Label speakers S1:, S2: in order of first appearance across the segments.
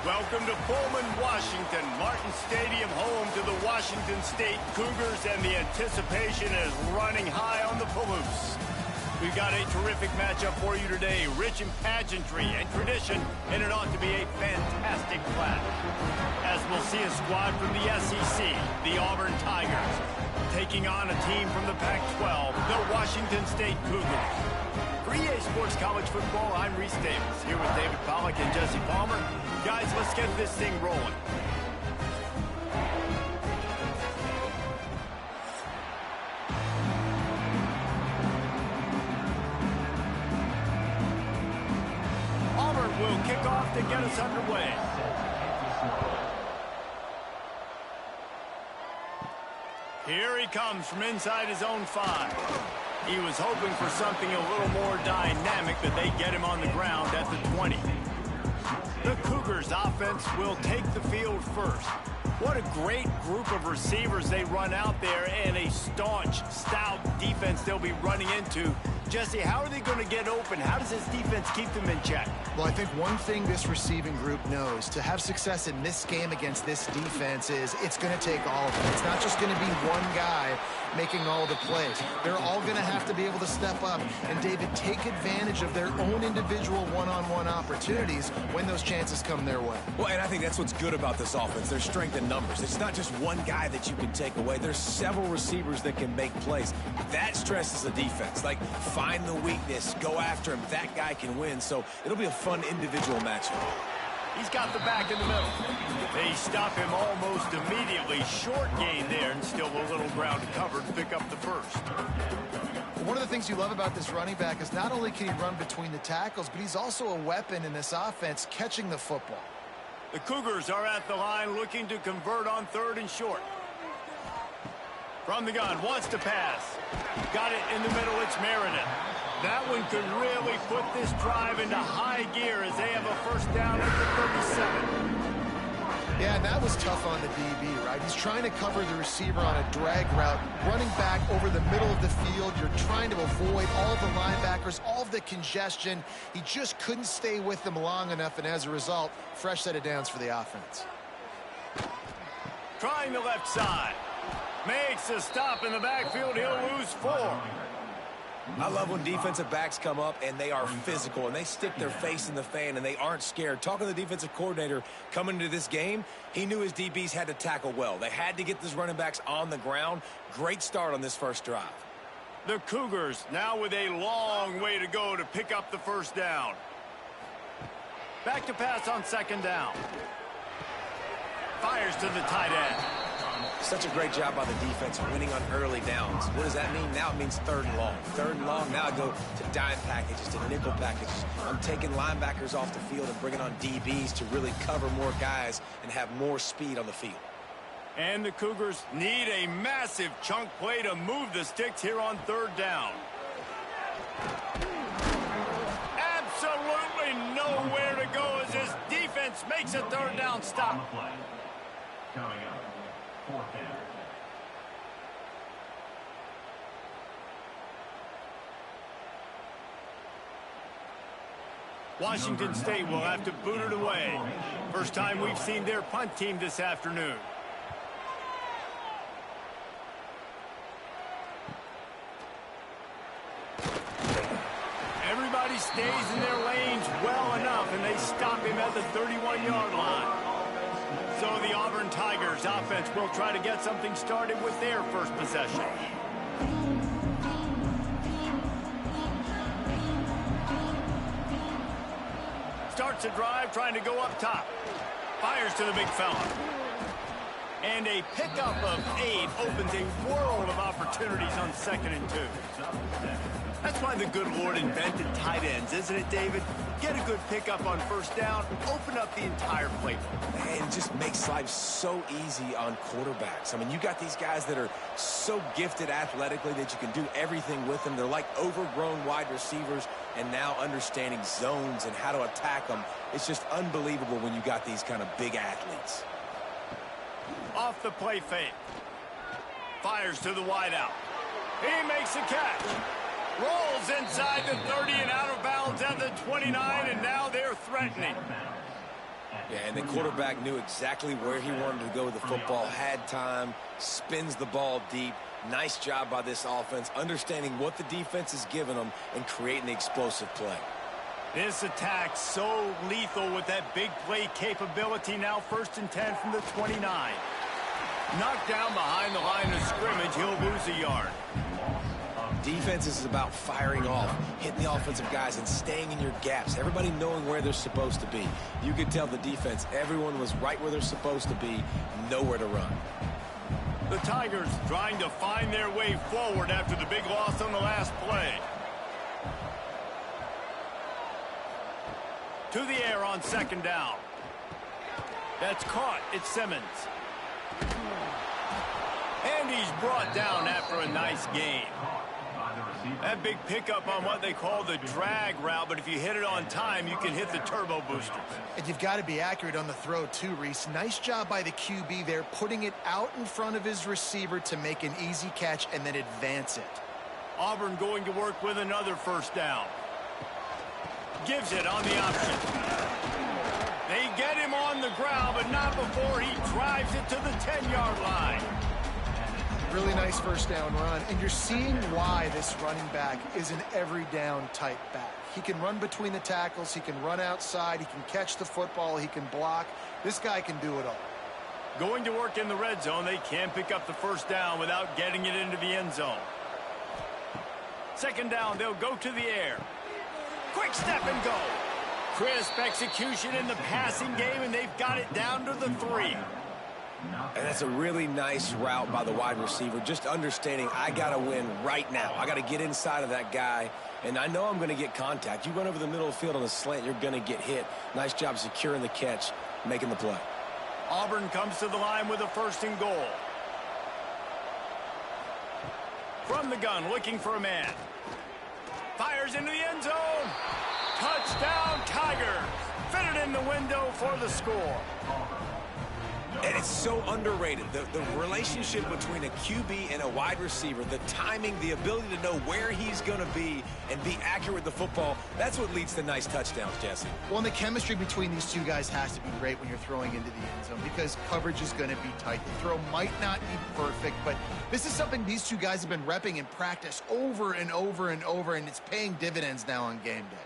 S1: Welcome to Pullman, Washington. Martin Stadium, home to the Washington State Cougars, and the anticipation is running high on the Palouse. We've got a terrific matchup for you today, rich in pageantry and tradition, and it ought to be a fantastic clash. As we'll see a squad from the SEC, the Auburn Tigers, taking on a team from the Pac-12, the Washington State Cougars. For EA Sports College Football, I'm Reese Davis, here with David Pollack and Jesse Palmer. Guys, let's get this thing rolling. Auburn will kick off to get us underway. Here he comes from inside his own 5. He was hoping for something a little more dynamic, but they get him on the ground at the 20. The Cougars offense will take the field first. What a great group of receivers they run out there, and a staunch, stout defense they'll be running into. Jesse, how are they going to get open? How does this defense keep them in check?
S2: Well, I think one thing this receiving group knows to have success in this game against this defense is it's going to take all of them. It's not just going to be one guy making all the plays. They're all going to have to be able to step up and, David, take advantage of their own individual one-on-one opportunities when those chances come their way.
S3: Well, and I think that's what's good about this offense, their strength in numbers. It's not just one guy that you can take away. There's several receivers that can make plays. That stresses the defense. Like, find the weakness, go after him. That guy can win, so it'll be a fun individual matchup.
S1: He's got the back in the middle. They stop him almost immediately. Short gain there, and still a little ground covered to pick up the first.
S2: One of the things you love about this running back is not only can he run between the tackles, but he's also a weapon in this offense catching the football.
S1: The Cougars are at the line looking to convert on 3rd and short. From the gun, wants to pass. Got it in the middle, it's Meredith. That one could really put this drive into high gear as they have a first down at the 37.
S2: Yeah, and that was tough on the DB, right? He's trying to cover the receiver on a drag route, running back over the middle of the field. You're trying to avoid all of the linebackers, all of the congestion. He just couldn't stay with them long enough, and as a result, fresh set of downs for the offense.
S1: Trying the left side. Makes a stop in the backfield. He'll lose 4.
S3: I love when defensive backs come up and they are physical and they stick their face in the fan and they aren't scared. Talking to the defensive coordinator coming into this game, he knew his DBs had to tackle well. They had to get these running backs on the ground. Great start on this first drive.
S1: The Cougars now with a long way to go to pick up the first down. Back to pass on 2nd down. Fires to the tight end.
S3: Such a great job by the defense winning on early downs. What does that mean? Now it means 3rd and long. 3rd and long, now I go to dime packages, to nickel packages. I'm taking linebackers off the field and bringing on DBs to really cover more guys and have more speed on the field.
S1: And the Cougars need a massive chunk play to move the sticks here on 3rd down. Absolutely nowhere to go as this defense makes a 3rd down stop.
S4: Coming up. 4th down.
S1: Washington State will have to boot it away. First time we've seen their punt team this afternoon. Everybody stays in their lanes well enough, and they stop him at the 31-yard line. So the Auburn Tigers offense will try to get something started with their first possession. Starts a drive trying to go up top. Fires to the big fella. And a pickup of 8 opens a world of opportunities on 2nd and 2. That's why the good Lord invented tight ends, isn't it, David? Get a good pickup on 1st down, open up the entire playbook.
S3: And it just makes life so easy on quarterbacks. I mean, you got these guys that are so gifted athletically that you can do everything with them. They're like overgrown wide receivers, and now understanding zones and how to attack them. It's just unbelievable when you got these kind of big athletes.
S1: Off the play fake. Fires to the wideout. He makes a catch. Rolls inside the 30 and out of bounds at the 29, and now they're threatening.
S3: Yeah, and the quarterback knew exactly where he wanted to go with the football, had time, spins the ball deep. Nice job by this offense, understanding what the defense is giving them and creating the explosive play.
S1: This attack so lethal with that big play capability. Now 1st and 10 from the 29. Knocked down behind the line of scrimmage. He'll lose a yard.
S3: Defense is about firing off, hitting the offensive guys and staying in your gaps. Everybody knowing where they're supposed to be. You could tell the defense, everyone was right where they're supposed to be, nowhere to run.
S1: The Tigers trying to find their way forward after the big loss on the last play. To the air on 2nd down. That's caught. It's Simmons. And he's brought down after a nice gain. That big pickup on what they call the drag route, but if you hit it on time, you can hit the turbo boosters.
S2: And you've got to be accurate on the throw too, Reese. Nice job by the QB there, putting it out in front of his receiver to make an easy catch and then advance it.
S1: Auburn going to work with another 1st down. Gives it on the option. They get him on the ground, but not before he drives it to the 10-yard line.
S2: Really nice 1st down run, and you're seeing why this running back is an every down type back. He can run between the tackles, he can run outside, he can catch the football, he can block. This guy can do it all.
S1: Going to work in the red zone. They can pick up the 1st down without getting it into the end zone. 2nd down, they'll go to the air. Quick step and go. Crisp execution in the passing game, and they've got it down to the 3.
S3: And that's a really nice route by the wide receiver, just understanding I got to win right now. I got to get inside of that guy, and I know I'm going to get contact. You run over the middle of the field on a slant, you're going to get hit. Nice job securing the catch, making the play.
S1: Auburn comes to the line with a 1st and goal. From the gun, looking for a man. Fires into the end zone. Touchdown, Tigers. Fitted in the window for the score.
S3: And it's so underrated. The relationship between a QB and a wide receiver, the timing, the ability to know where he's going to be and be accurate with the football, that's what leads to nice touchdowns, Jesse.
S2: Well, and the chemistry between these two guys has to be great when you're throwing into the end zone because coverage is going to be tight. The throw might not be perfect, but this is something these two guys have been repping in practice over and over and over, and it's paying dividends now on game day.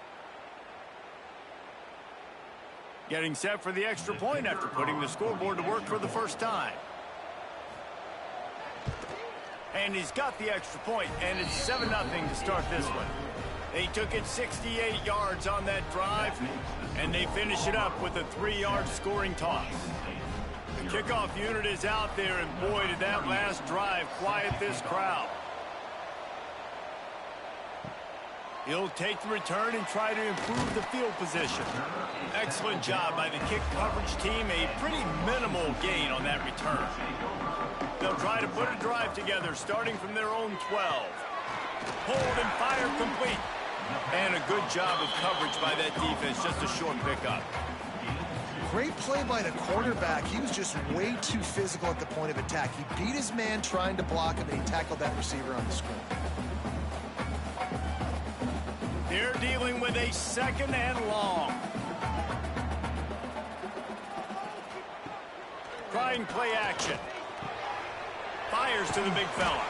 S1: Getting set for the extra point after putting the scoreboard to work for the 1st time. And he's got the extra point, and it's 7-0 to start this one. They took it 68 yards on that drive, and they finish it up with a 3-yard scoring toss. The kickoff unit is out there, and boy, did that last drive quiet this crowd. He'll take the return and try to improve the field position. Excellent job by the kick coverage team. A pretty minimal gain on that return. They'll try to put a drive together starting from their own 12. Hold and fire complete. And a good job of coverage by that defense. Just a short pickup.
S2: Great play by the quarterback. He was just way too physical at the point of attack. He beat his man trying to block him, and he tackled that receiver on the screen.
S1: They're dealing with a 2nd and long. Trying play action. Fires to the big fella.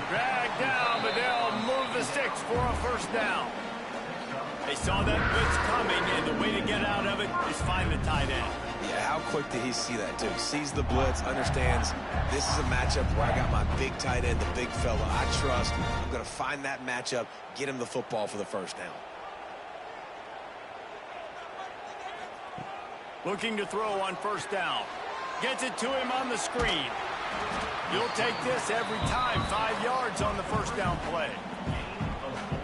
S1: Dragged down, but they'll move the sticks for a 1st down. They saw that blitz coming, and the way to get out of it is find the tight end.
S3: Yeah, how quick did he see that, too? Sees the blitz, understands this is a matchup where I got my big tight end, the big fella. I trust. I'm going to find that matchup, get him the football for the 1st down.
S1: Looking to throw on 1st down. Gets it to him on the screen. You'll take this every time. 5 yards on the 1st down play.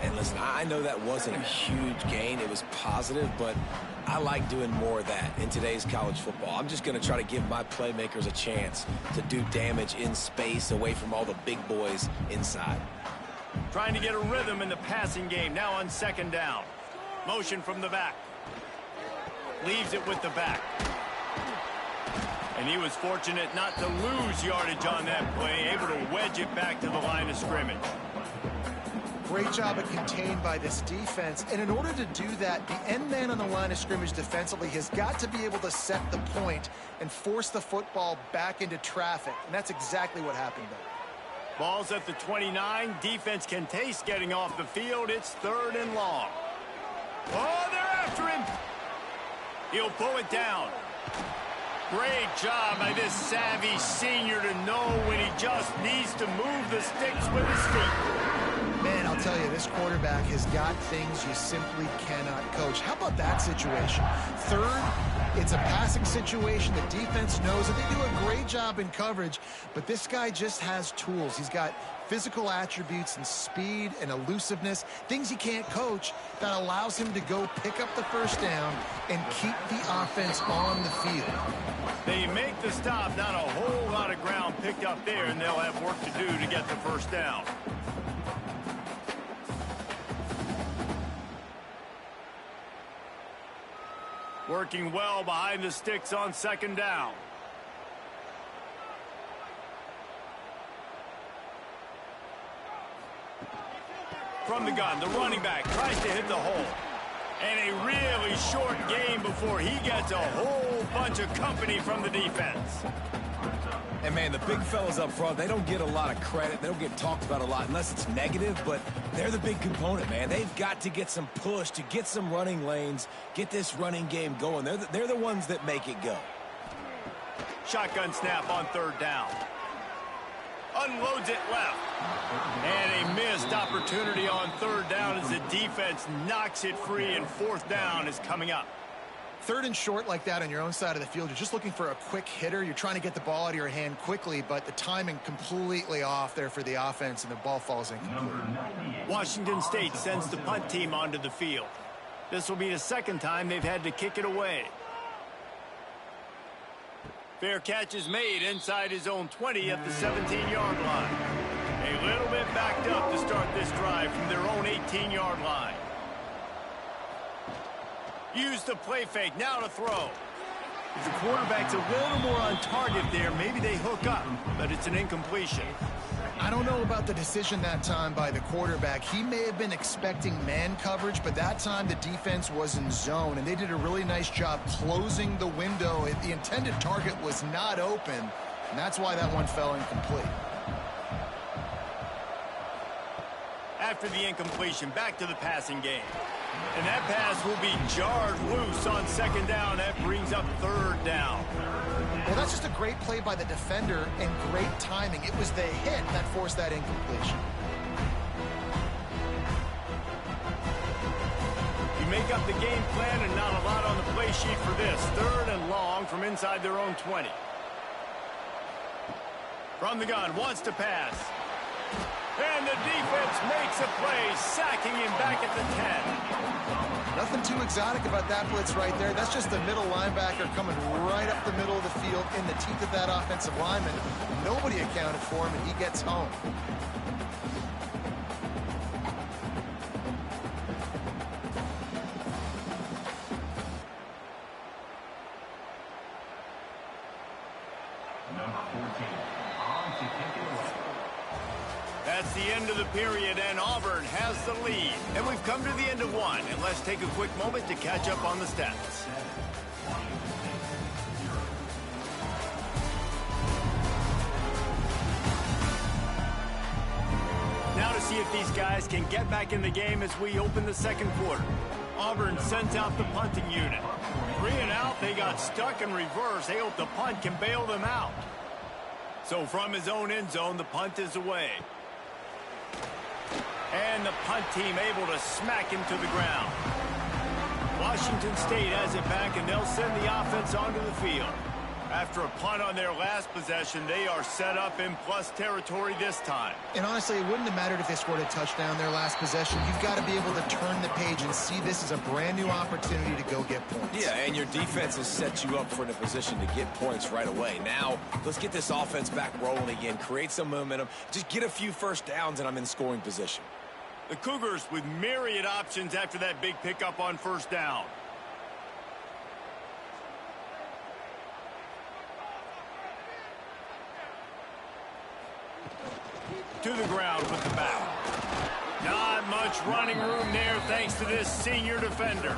S3: And listen, I know that wasn't a huge gain. It was positive, but I like doing more of that in today's college football. I'm just going to try to give my playmakers a chance to do damage in space away from all the big boys inside.
S1: Trying to get a rhythm in the passing game. Now on 2nd down. Motion from the back. Leaves it with the back. And he was fortunate not to lose yardage on that play. Able to wedge it back to the line of scrimmage.
S2: Great job of contained by this defense. And in order to do that, the end man on the line of scrimmage defensively has got to be able to set the point and force the football back into traffic. And that's exactly what happened there.
S1: Ball's at the 29. Defense can taste getting off the field. It's 3rd and long. Oh, they're after him. He'll pull it down. Great job by this savvy senior to know when he just needs to move the sticks with his feet.
S2: Man, I'll tell you, this quarterback has got things you simply cannot coach. How about that situation? 3rd, it's a passing situation. The defense knows it. They do a great job in coverage, but this guy just has tools. He's got physical attributes and speed and elusiveness, things he can't coach, that allows him to go pick up the first down and keep the offense on the field.
S1: They make the stop, not a whole lot of ground picked up there, and they'll have work to do to get the first down. Working well behind the sticks on 2nd down. From the gun, the running back tries to hit the hole. And a really short game before he gets a whole bunch of company from the defense.
S3: And, man, the big fellas up front, they don't get a lot of credit. They don't get talked about a lot unless it's negative, but they're the big component, man. They've got to get some push, to get some running lanes, get this running game going. They're the ones that make it go.
S1: Shotgun snap on 3rd down. Unloads it left. And a missed opportunity on 3rd down as the defense knocks it free, and 4th down is coming up.
S2: 3rd and short like that on your own side of the field, you're just looking for a quick hitter. You're trying to get the ball out of your hand quickly, but the timing completely off there for the offense, and the ball falls incomplete.
S1: Washington State sends the punt team onto the field. This will be the 2nd time they've had to kick it away. Fair catch is made inside his own 20 at the 17-yard line. A little bit backed up to start this drive from their own 18-yard line. Use the play fake, now to throw. If the quarterback's a little more on target there, maybe they hook up, but it's an incompletion.
S2: I don't know about the decision that time by the quarterback. He may have been expecting man coverage, but that time the defense was in zone, and they did a really nice job closing the window. The intended target was not open, and that's why that one fell incomplete.
S1: After the incompletion, back to the passing game. And that pass will be jarred loose on 2nd down. That brings up 3rd down.
S2: Well, that's just a great play by the defender and great timing. It was the hit that forced that incompletion.
S1: You make up the game plan and not a lot on the play sheet for this. 3rd and long from inside their own 20. From the gun, wants to pass. And the defense makes a play, sacking him back at the 10.
S2: Nothing too exotic about that blitz right there. That's just the middle linebacker coming right up the middle of the field in the teeth of that offensive lineman. Nobody accounted for him, and he gets home.
S4: Number 14, on to take it away.
S1: That's the end of the period, and Auburn has the lead. And we've come to the end of one, and let's take a quick moment to catch up on the stats. Now to see if these guys can get back in the game as we open the 2nd quarter. Auburn sends out the punting unit. 3 and out, they got stuck in reverse. They hope the punt can bail them out. So from his own end zone, the punt is away. And the punt team able to smack him to the ground. Washington State has it back, and they'll send the offense onto the field. After a punt on their last possession, they are set up in plus territory this time.
S2: And honestly, it wouldn't have mattered if they scored a touchdown their last possession. You've got to be able to turn the page and see this as a brand new opportunity to go get points.
S3: Yeah, and your defense has set you up for a position to get points right away. Now, let's get this offense back rolling again, create some momentum, just get a few first downs, and I'm in scoring position.
S1: The Cougars with myriad options after that big pickup on 1st down. To the ground with the back. Not much running room there thanks to this senior defender.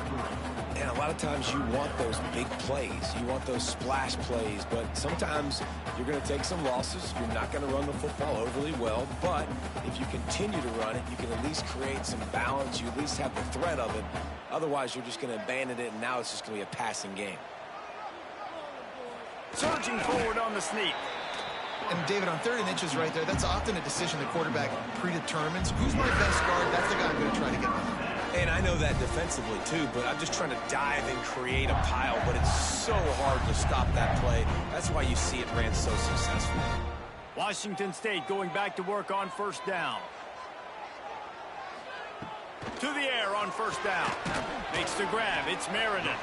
S3: And a lot of times you want those big plays. You want those splash plays, but sometimes you're going to take some losses. You're not going to run the football overly well, but if you continue to run it, you can at least create some balance. You at least have the threat of it. Otherwise, you're just going to abandon it, and now it's just going to be a passing game.
S1: Surging forward on the sneak.
S2: And David, on 3rd and inches right there, that's often a decision the quarterback predetermines. Who's my best guard? That's the guy I'm going to try to get behind.
S3: And I know that defensively, too, but I'm just trying to dive and create a pile, but it's so hard to stop that play. That's why you see it ran so successfully.
S1: Washington State going back to work on 1st down. To the air on 1st down. Makes the grab. It's Meriden.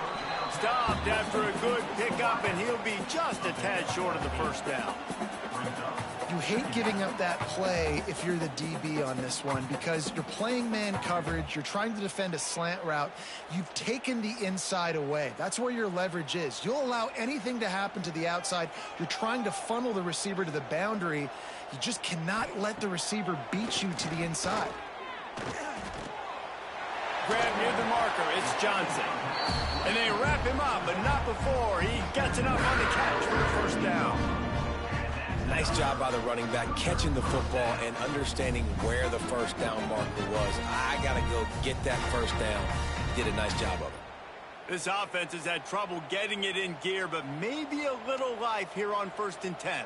S1: Stopped after a good pickup, and he'll be just a tad short of the 1st down.
S2: You hate giving up that play if you're the DB on this one because you're playing man coverage. You're trying to defend a slant route. You've taken the inside away. That's where your leverage is. You'll allow anything to happen to the outside. You're trying to funnel the receiver to the boundary. You just cannot let the receiver beat you to the inside.
S1: Grab near the marker. It's Johnson. And they wrap him up, but not before he gets enough on the catch for the 1st down.
S3: Nice job by the running back catching the football and understanding where the 1st down marker was. I got to go get that 1st down. Did a nice job of it.
S1: This offense has had trouble getting it in gear, but maybe a little life here on 1st and 10.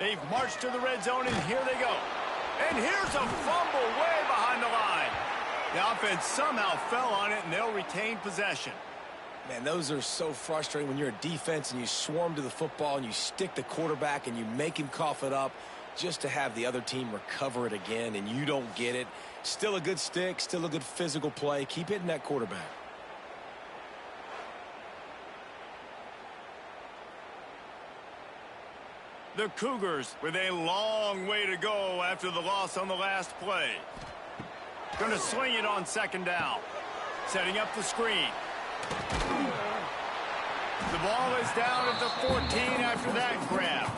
S1: They've marched to the red zone, and here they go. And here's a fumble way behind the line. The offense somehow fell on it, and they'll retain possession.
S3: Man, those are so frustrating when you're a defense and you swarm to the football and you stick the quarterback and you make him cough it up just to have the other team recover it again and you don't get it. Still a good stick, still a good physical play. Keep hitting that quarterback.
S1: The Cougars with a long way to go after the loss on the last play. Going to swing it on 2nd down. Setting up the screen. The ball is down at the 14 after that grab.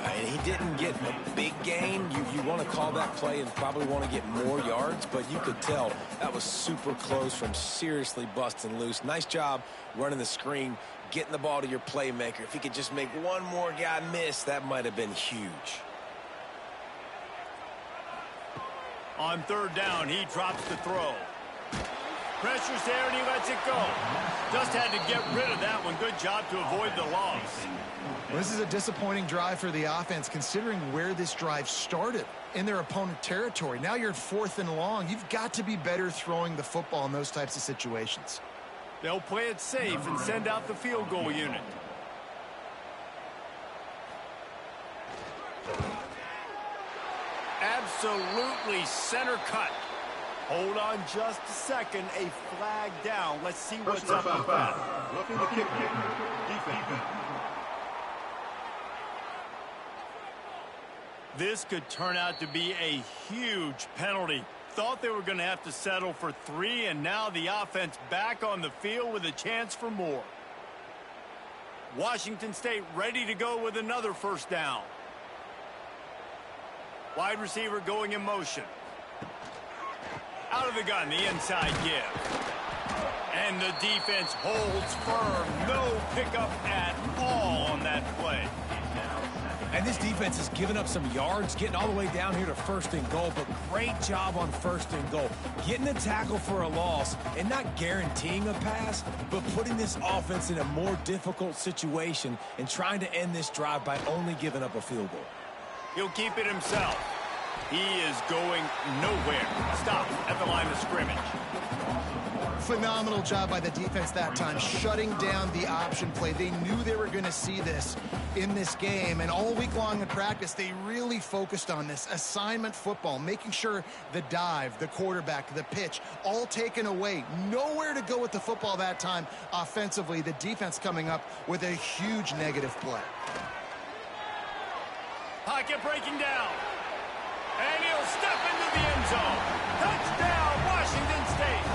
S3: And he didn't get a big gain. You want to call that play and probably want to get more yards, but you could tell that was super close from seriously busting loose. Nice job running the screen, getting the ball to your playmaker. If he could just make one more guy miss, that might have been huge.
S1: On 3rd down, he drops the throw. Pressure's there, and he lets it go. Just had to get rid of that one. Good job to avoid the loss.
S2: Well, this is a disappointing drive for the offense, considering where this drive started in their opponent territory. Now you're at 4th and long. You've got to be better throwing the football in those types of situations.
S1: They'll play it safe and send out the field goal unit. Absolutely center cut. Hold on just a second. A flag down. Let's see what's up with that.
S5: Roughing the kick. Defense.
S1: This could turn out to be a huge penalty. Thought they were going to have to settle for 3, and now the offense back on the field with a chance for more. Washington State ready to go with another 1st down. Wide receiver going in motion. Out of the gun, the inside give. And the defense holds firm. No pickup at all on that play.
S3: And this defense has given up some yards, getting all the way down here to 1st and goal, but great job on 1st and goal. Getting the tackle for a loss and not guaranteeing a pass, but putting this offense in a more difficult situation and trying to end this drive by only giving up a field goal.
S1: He'll keep it himself. He is going nowhere. Stop at the line of scrimmage.
S2: Phenomenal job by the defense that time, shutting down the option play. They knew they were going to see this in this game, and all week long in practice, they really focused on this assignment football, making sure the dive, the quarterback, the pitch, all taken away. Nowhere to go with the football that time offensively. The defense coming up with a huge negative play.
S1: Pocket breaking down. And he'll step into the end zone. Touchdown, Washington State.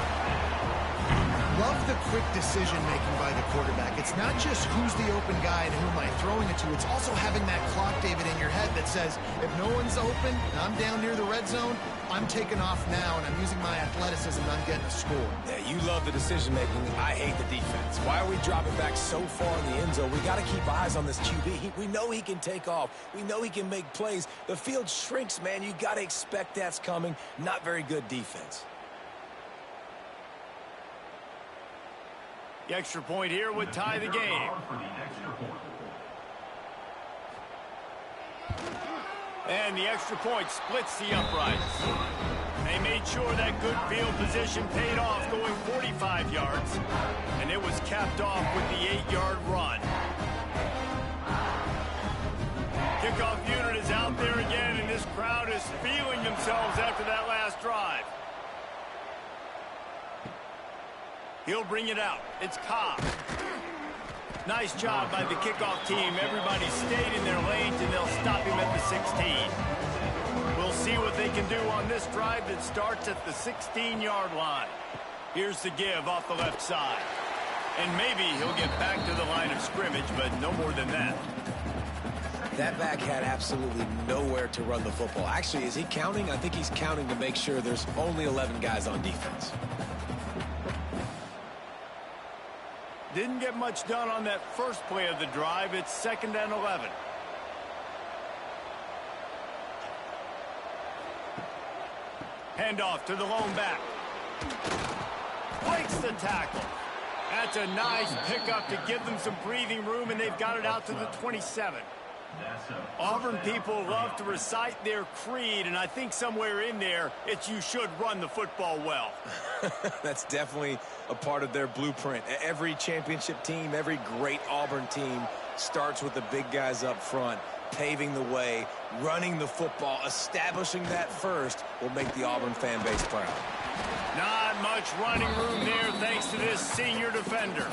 S2: Love the the quick decision-making by the quarterback. It's not just who's the open guy and who am I throwing it to. It's also having that clock, David, in your head that says, if no one's open and I'm down near the red zone, I'm taking off now, and I'm using my athleticism, and I'm getting a score.
S3: Yeah, you love the decision-making. I hate the defense. Why are we dropping back so far in the end zone? We got to keep eyes on this QB. We know he can take off. We know he can make plays. The field shrinks, man. You got to expect that's coming. Not very good defense.
S1: The extra point here would tie the game. And the extra point splits the uprights. They made sure that good field position paid off, going 45 yards. And it was capped off with the 8-yard run. Kickoff unit is out there again, and this crowd is feeling themselves after that last drive. He'll bring it out. It's Cobb. Nice job by the kickoff team. Everybody stayed in their lanes, and they'll stop him at the 16. We'll see what they can do on this drive that starts at the 16-yard line. Here's the give off the left side. And maybe he'll get back to the line of scrimmage, but no more than that.
S3: That back had absolutely nowhere to run the football. Actually, is he counting? I think he's counting to make sure there's only 11 guys on defense.
S1: Didn't get much done on that first play of the drive. It's 2nd and 11. Handoff to the lone back. Breaks the tackle. That's a nice pickup to give them some breathing room, and they've got it out to the 27. Auburn people love to recite their creed, and I think somewhere in there, it's you should run the football well.
S3: That's definitely a part of their blueprint. Every championship team, every great Auburn team starts with the big guys up front, paving the way, running the football, establishing that first will make the Auburn fan base proud.
S1: Not much running room there thanks to this senior defender.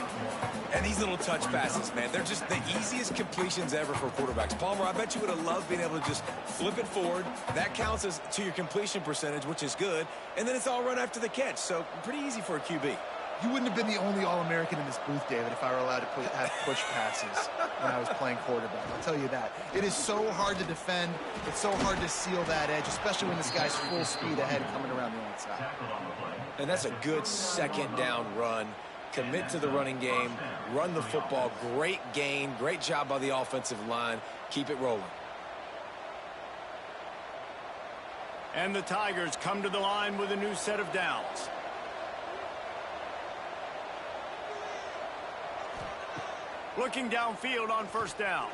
S3: And these little touch passes, man, they're just the easiest completions ever for quarterbacks. Palmer, I bet you would have loved being able to just flip it forward. That counts as to your completion percentage, which is good. And then it's all run after the catch, so pretty easy for a QB.
S2: You wouldn't have been the only All-American in this booth, David, if I were allowed to have push passes when I was playing quarterback. I'll tell you that. It is so hard to defend. It's so hard to seal that edge, especially when this guy's full speed ahead coming around the outside.
S3: And that's a good second down run. Commit to the running game, run the football. Great gain, great job by the offensive line. Keep it rolling.
S1: And the Tigers come to the line with a new set of downs. Looking downfield on first down.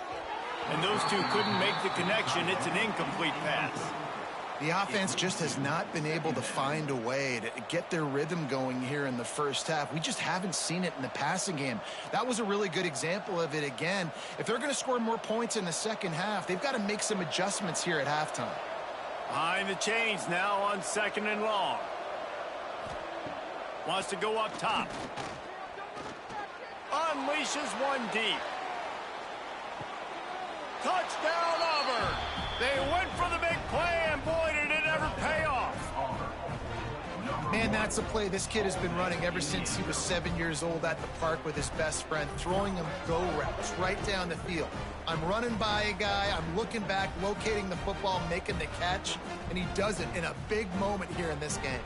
S1: And those two couldn't make the connection. It's an incomplete pass.
S2: The offense just has not been able to find a way to get their rhythm going here in the first half. We just haven't seen it in the passing game. That was a really good example of it again. If they're going to score more points in the second half, they've got to make some adjustments here at halftime.
S1: Behind the chains now on 2nd and long. Wants to go up top. Unleashes one deep. Touchdown, Auburn. They went for the big play, and boy, did it ever pay off.
S2: Man, that's a play this kid has been running ever since he was 7 years old at the park with his best friend, throwing him go routes right down the field. I'm running by a guy, I'm looking back, locating the football, making the catch, and he does it in a big moment here in this game.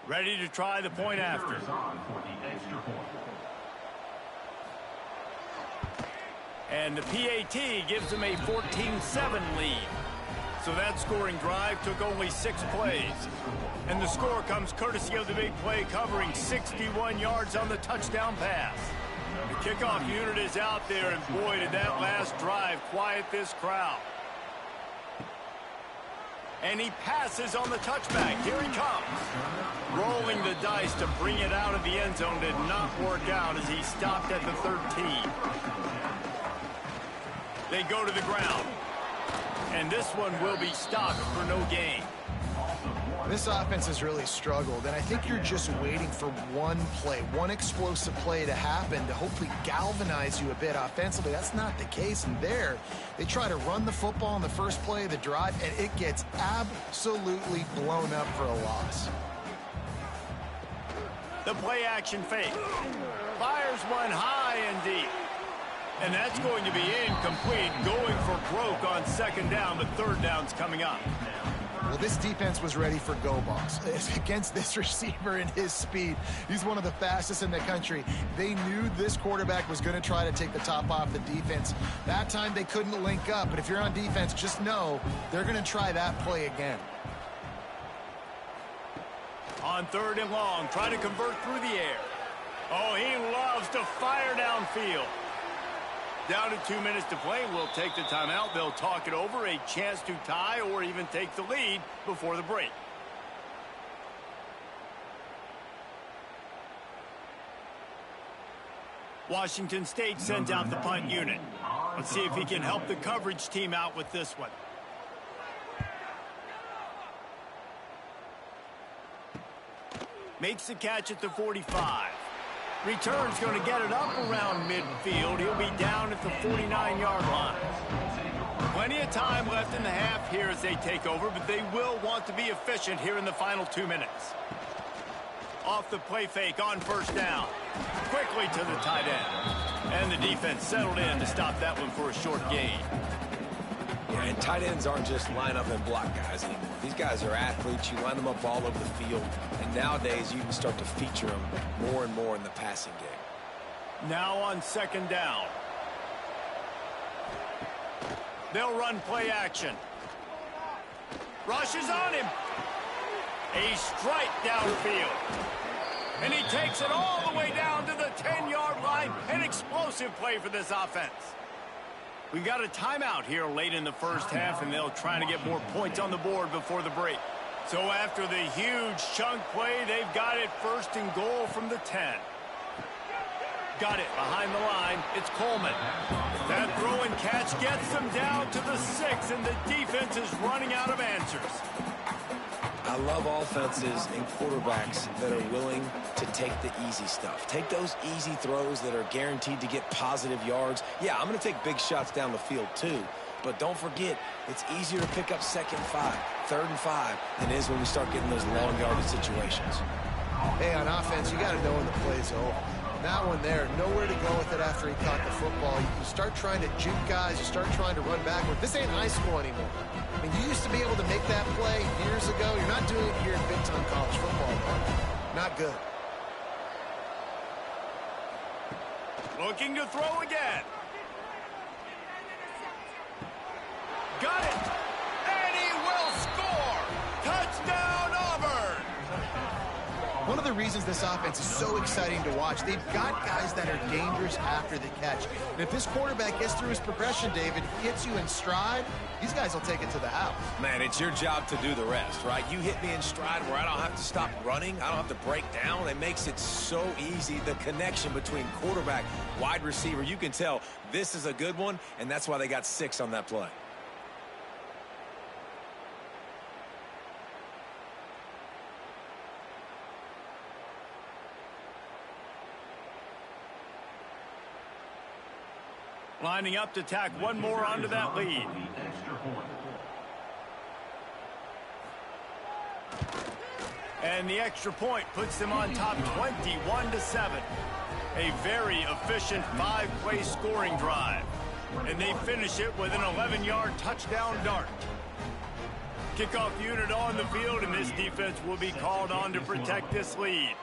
S1: Ready to try the point after. And the PAT gives them a 14-7 lead. So that scoring drive took only 6 plays. And the score comes courtesy of the big play, covering 61 yards on the touchdown pass. The kickoff unit is out there, and boy, did that last drive quiet this crowd. And he passes on the touchback. Here he comes. Rolling the dice to bring it out of the end zone did not work out as he stopped at the 13. They go to the ground. And this one will be stopped for no gain.
S2: This offense has really struggled, and I think you're just waiting for one play, one explosive play to happen to hopefully galvanize you a bit offensively. That's not the case, and there, they try to run the football on the first play of the drive, and it gets absolutely blown up for a loss.
S1: The play action fake. Fires one high and deep. And that's going to be incomplete, going for broke on second down, but third down's coming up.
S2: Well, this defense was ready for go balls. Against this receiver and his speed, he's one of the fastest in the country. They knew this quarterback was going to try to take the top off the defense. That time they couldn't link up, but if you're on defense, just know they're going to try that play again.
S1: On third and long, trying to convert through the air. Oh, he loves to fire downfield. Down to 2 minutes to play. We'll take the timeout. They'll talk it over. A chance to tie or even take the lead before the break. Washington State sends out the punt unit. Let's see if he can help the coverage team out with this one. Makes the catch at the 45. Return's going to get it up around midfield. He'll be down at the 49-yard line. Plenty of time left in the half here as they take over, but they will want to be efficient here in the final 2 minutes. Off the play fake on first down. Quickly to the tight end. And the defense settled in to stop that one for a short gain.
S3: Yeah, and tight ends aren't just line up and block guys anymore. These guys are athletes. You line them up all over the field. And nowadays, you can start to feature them more and more in the passing game.
S1: Now on second down. They'll run play action. Rushes on him. A strike downfield. And he takes it all the way down to the 10-yard line. An explosive play for this offense. We've got a timeout here late in the first half, and they'll try to get more points on the board before the break. So after the huge chunk play, they've got it first and goal from the 10. Got it behind the line. It's Coleman. That throw and catch gets them down to the 6, and the defense is running out of answers.
S3: I love offenses and quarterbacks that are willing to take the easy stuff. Take those easy throws that are guaranteed to get positive yards. Yeah, I'm going to take big shots down the field too. But don't forget, it's easier to pick up second 5, third and 5 than it is when we start getting those long yardage situations.
S2: Hey, on offense, you got to know when the play's over. That one there, nowhere to go with it after he caught the football. You start trying to juke guys. You start trying to run backward. This ain't high school anymore. I mean, you used to be able to make that play years ago. You're not doing it here in big-time college football. Not good.
S1: Looking to throw again. Got it. And he will score. Touchdown, Auburn.
S2: One of the reasons this offense is so exciting to watch, they've got guys that are dangerous after the catch. And if this quarterback gets through his progression, David, hits you in stride, these guys will take it to the house.
S3: Man, it's your job to do the rest, right? You hit me in stride where I don't have to stop running. I don't have to break down. It makes it so easy. The connection between quarterback, wide receiver, you can tell this is a good one, and that's why they got 6 on that play.
S1: Lining up to tack one more onto that lead. And the extra point puts them on top 21-7. A very efficient 5-play scoring drive. And they finish it with an 11-yard touchdown dart. Kickoff unit on the field, and this defense will be called on to protect this lead.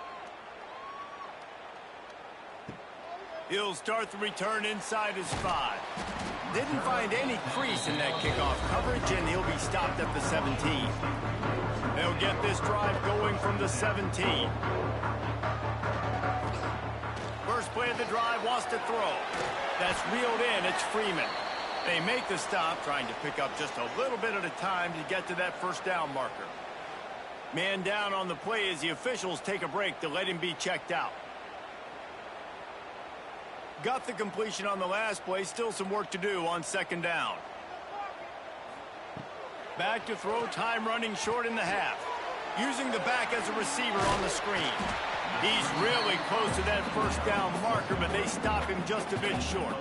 S1: He'll start the return inside his 5. Didn't find any crease in that kickoff coverage, and he'll be stopped at the 17. They'll get this drive going from the 17. First play of the drive, wants to throw. That's reeled in. It's Freeman. They make the stop, trying to pick up just a little bit at a time to get to that first down marker. Man down on the play as the officials take a break to let him be checked out. Got the completion on the last play. Still some work to do on second down. Back to throw. Time running short in the half. Using the back as a receiver on the screen. He's really close to that first down marker, but they stop him just a bit short.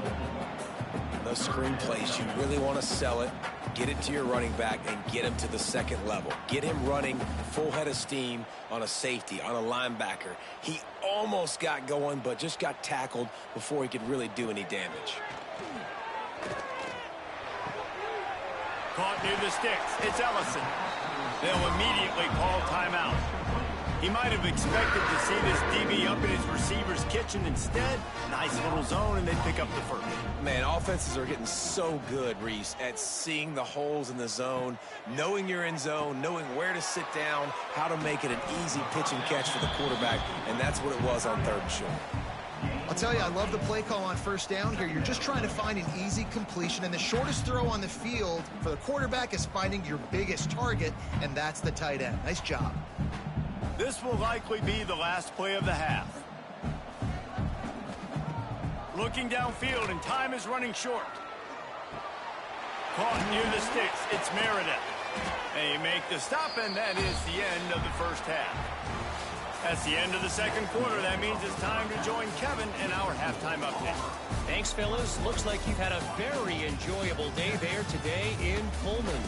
S3: Those screen plays, you really want to sell it, get it to your running back, and get him to the second level. Get him running full head of steam on a safety, on a linebacker. He almost got going, but just got tackled before he could really do any damage.
S1: Caught near the sticks. It's Ellison. They'll immediately call timeout. He might have expected to see this DB up in his receiver's kitchen. Instead, nice little zone, and they pick up the first.
S3: Man, offenses are getting so good, Reese, at seeing the holes in the zone, knowing you're in zone, knowing where to sit down, how to make it an easy pitch and catch for the quarterback, and that's what it was on 3rd and short.
S2: I'll tell you, I love the play call on first down here. You're just trying to find an easy completion, and the shortest throw on the field for the quarterback is finding your biggest target, and that's the tight end. Nice job.
S1: This will likely be the last play of the half. Looking downfield, and time is running short. Caught near the sticks. It's Meredith. They make the stop, and that is the end of the first half. That's the end of the second quarter. That means it's time to join Kevin in our halftime update.
S6: Thanks, fellas. Looks like you've had a very enjoyable day there today in Pullman.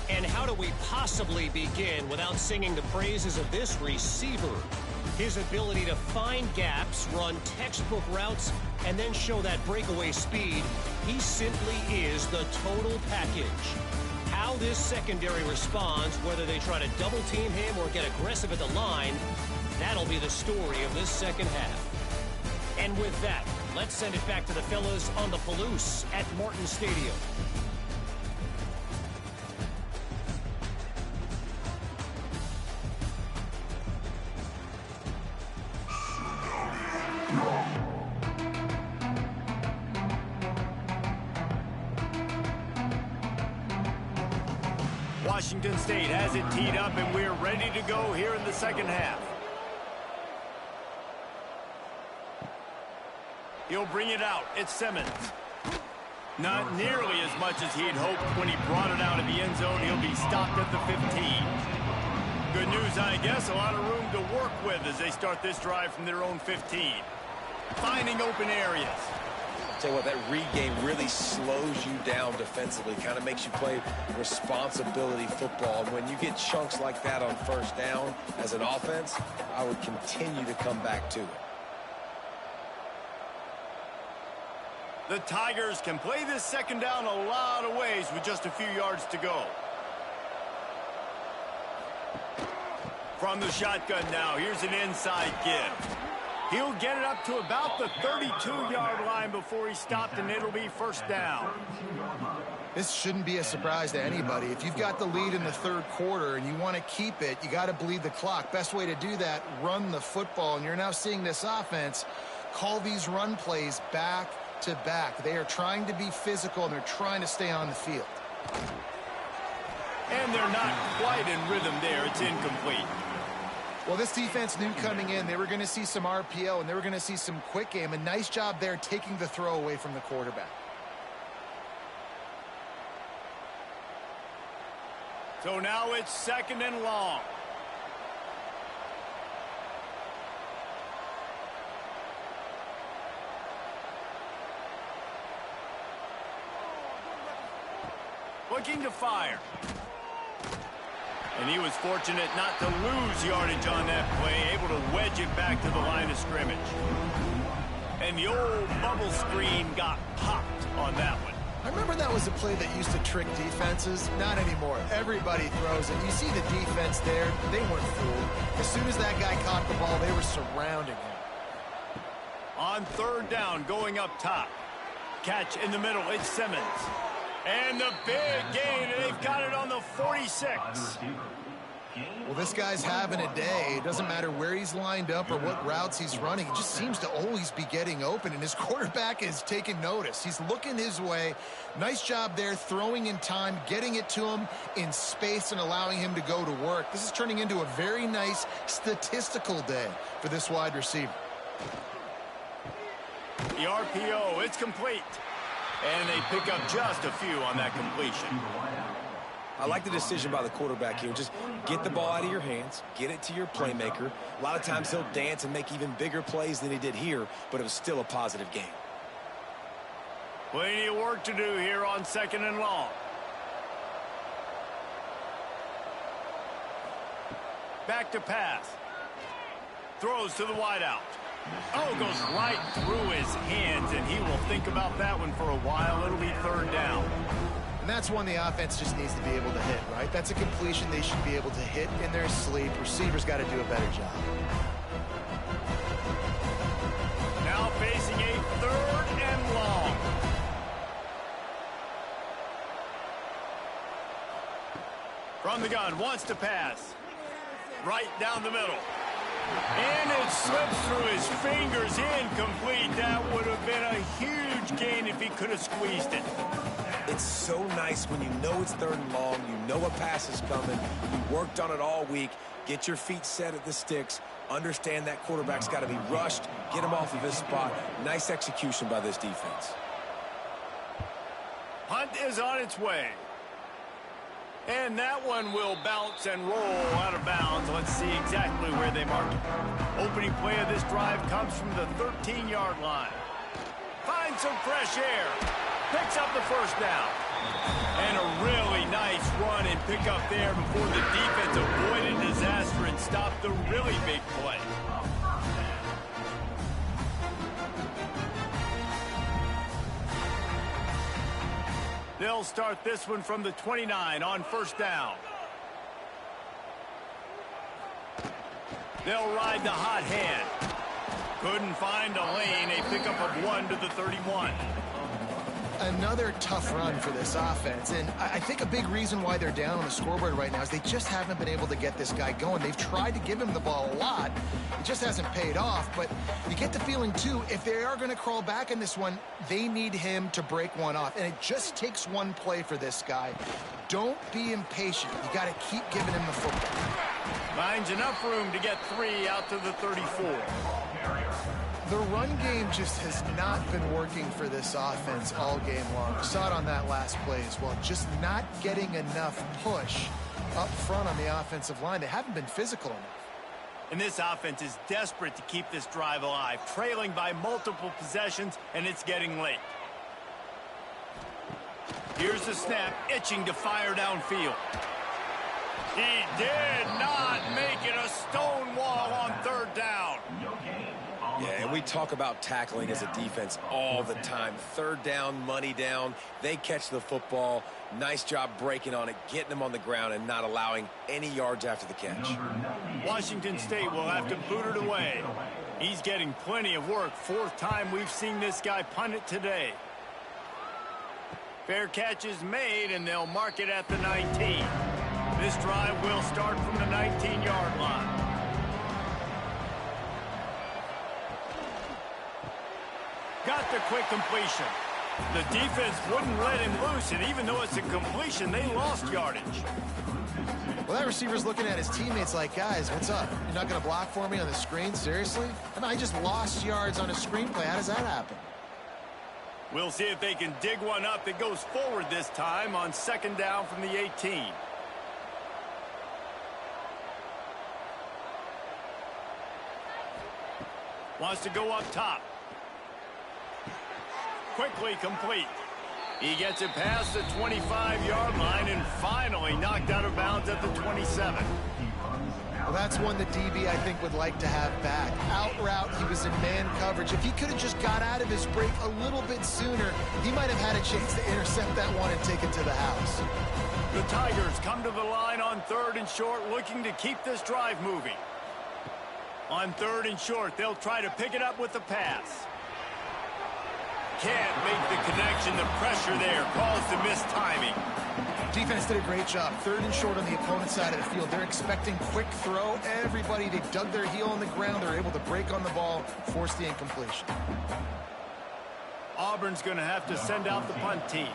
S6: And how do we possibly begin without singing the praises of this receiver? His ability to find gaps, run textbook routes, and then show that breakaway speed. He simply is the total package. How this secondary responds, whether they try to double team him or get aggressive at the line, that'll be the story of this second half. And with that, let's send it back to the fellas on the Palouse at Martin Stadium.
S1: Washington State has it teed up, and we're ready to go here in the second half. He'll bring it out. It's Simmons. Not nearly as much as he'd hoped when he brought it out of the end zone. He'll be stopped at the 15. Good news, I guess. A lot of room to work with as they start this drive from their own 15. Finding open areas.
S3: Tell you what, that read game really slows you down defensively, kind of makes you play responsibility football. And when you get chunks like that on first down as an offense, I would continue to come back to it.
S1: The Tigers can play this second down a lot of ways with just a few yards to go. From the shotgun now, here's an inside give. He'll get it up to about the 32-yard line before he's stopped, and it'll be first down.
S2: This shouldn't be a surprise to anybody. If you've got the lead in the third quarter and you want to keep it, you got to bleed the clock. Best way to do that, run the football. And you're now seeing this offense call these run plays back to back. They are trying to be physical, and they're trying to stay on the field.
S1: And they're not quite in rhythm there. It's incomplete.
S2: Well, this defense knew coming in they were going to see some RPO, and they were going to see some quick game. A nice job there taking the throw away from the quarterback.
S1: So now it's second and long. Looking to fire. And he was fortunate not to lose yardage on that play, able to wedge it back to the line of scrimmage. And the old bubble screen got popped on that one.
S2: I remember that was a play that used to trick defenses. Not anymore. Everybody throws it. You see the defense there. They weren't fooled. As soon as that guy caught the ball, they were surrounding him.
S1: On third down, going up top. Catch in the middle. It's Simmons. And the big gain, and they've got it on the 46.
S2: Well, this guy's having a day. It doesn't matter where he's lined up or what routes he's running. He just seems to always be getting open, and his quarterback is taking notice. He's looking his way. Nice job there, throwing in time, getting it to him in space and allowing him to go to work. This is turning into a very nice statistical day for this wide receiver.
S1: The RPO, it's complete. And they pick up just a few on that completion.
S3: I like the decision by the quarterback here. Just get the ball out of your hands, get it to your playmaker. A lot of times he'll dance and make even bigger plays than he did here, but it was still a positive game.
S1: Plenty of work to do here on 2nd and long. Back to pass. Throws to the wideout. Oh, goes right through his hands, and he will think about that one for a while. It'll be 3rd down.
S2: And that's one the offense just needs to be able to hit, right? That's a completion they should be able to hit in their sleep. Receivers got to do a better job.
S1: Now facing a 3rd and long. From the gun, wants to pass. Right down the middle. And it slips through his fingers, incomplete. That would have been a huge gain if he could have squeezed it.
S3: It's so nice when you know it's 3rd and long, you know a pass is coming, you worked on it all week, get your feet set at the sticks, understand that quarterback's got to be rushed, get him off of his spot. Nice execution by this defense.
S1: Punt is on its way. And that one will bounce and roll out of bounds. Let's see exactly where they mark it. Opening play of this drive comes from the 13-yard line. Finds some fresh air. Picks up the 1st down. And a really nice run and pick up there before the defense avoided disaster and stopped the really big play. They'll start this one from the 29 on 1st down. They'll ride the hot hand. Couldn't find a lane. A pickup of 1 to the 31.
S2: Another tough run for this offense, and I think a big reason why they're down on the scoreboard right now is they just haven't been able to get this guy going. They've tried to give him the ball a lot. It just hasn't paid off, but you get the feeling, too, if they are going to crawl back in this one, they need him to break one off, and it just takes one play for this guy. Don't be impatient. You got to keep giving him the football.
S1: Finds enough room to get 3 out to the 34.
S2: The run game just has not been working for this offense all game long. We saw it on that last play as well. Just not getting enough push up front on the offensive line. They haven't been physical enough.
S1: And this offense is desperate to keep this drive alive, trailing by multiple possessions, and it's getting late. Here's the snap, itching to fire downfield. He did not make it a stone wall on 3rd down.
S3: Yeah, and we talk about tackling as a defense all the time. 3rd down, money down. They catch the football. Nice job breaking on it, getting them on the ground, and not allowing any yards after the catch.
S1: Washington State will have to boot it away. He's getting plenty of work. 4th time we've seen this guy punt it today. Fair catch is made, and they'll mark it at the 19. This drive will start from the 19-yard line. Got the quick completion. The defense wouldn't let him loose, and even though it's a completion, they lost yardage.
S2: Well, that receiver's looking at his teammates like, guys, what's up? You're not going to block for me on the screen? Seriously? I mean, I just lost yards on a screenplay. How does that happen?
S1: We'll see if they can dig one up that goes forward this time on 2nd down from the 18. Wants to go up top. Quickly complete. He gets it past the 25-yard line and finally knocked out of bounds at the 27.
S2: Well, that's one the DB, I think, would like to have back. Out route, he was in man coverage. If he could have just got out of his break a little bit sooner, he might have had a chance to intercept that one and take it to the house.
S1: The Tigers come to the line on 3rd and short, looking to keep this drive moving. On 3rd and short, they'll try to pick it up with the pass. Can't make the connection. The pressure there caused the missed timing.
S2: Defense did a great job. 3rd and short on the opponent's side of the field. They're expecting quick throw. Everybody, they dug their heel on the ground. They're able to break on the ball, force the incompletion.
S1: Auburn's going to have to send out the punt team.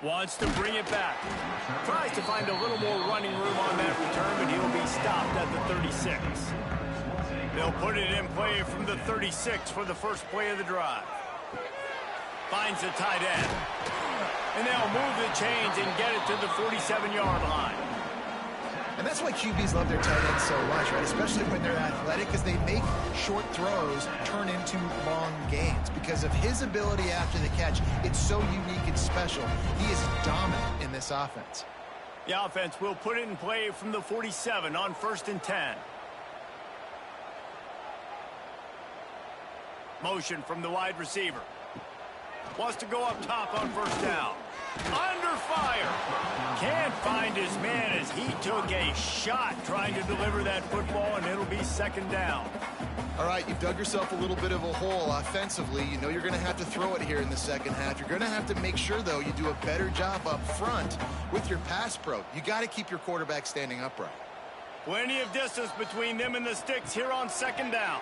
S1: Wants to bring it back. Tries to find a little more running room on that return, but he'll be stopped at the 36. They'll put it in play from the 36 for the first play of the drive. Finds the tight end. And they'll move the chains and get it to the 47-yard line.
S2: And that's why QBs love their tight ends so much, right? Especially when they're athletic, because they make short throws turn into long gains. Because of his ability after the catch, it's so unique and special. He is dominant in this offense.
S1: The offense will put it in play from the 47 on 1st and 10. Motion from the wide receiver. Wants to go up top on 1st down. Under fire. Can't find his man as he took a shot trying to deliver that football, and it'll be 2nd down.
S2: All right, you've dug yourself a little bit of a hole offensively. You know you're going to have to throw it here in the second half. You're going to have to make sure, though, you do a better job up front with your pass pro. You got to keep your quarterback standing upright.
S1: Plenty of distance between them and the sticks here on 2nd down.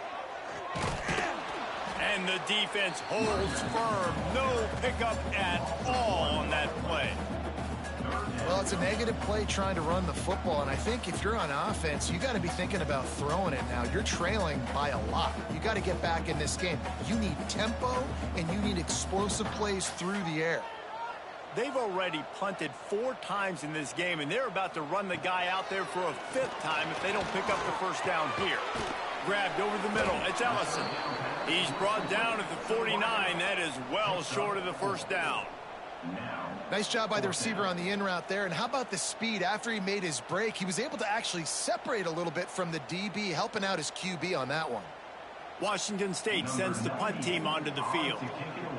S1: And the defense holds firm. No pickup at all on that play.
S2: Well, it's a negative play trying to run the football, and I think if you're on offense, you got to be thinking about throwing it now. You're trailing by a lot. You got to get back in this game. You need tempo, and you need explosive plays through the air.
S1: They've already punted 4 times in this game, and they're about to run the guy out there for a 5th time if they don't pick up the 1st down here. Grabbed over the middle. It's Ellison. He's brought down at the 49. That is well short of the 1st down.
S2: Nice job by the receiver on the in route there. And how about the speed? After he made his break, he was able to actually separate a little bit from the DB, helping out his QB on that one.
S1: Washington State sends the punt team onto the field.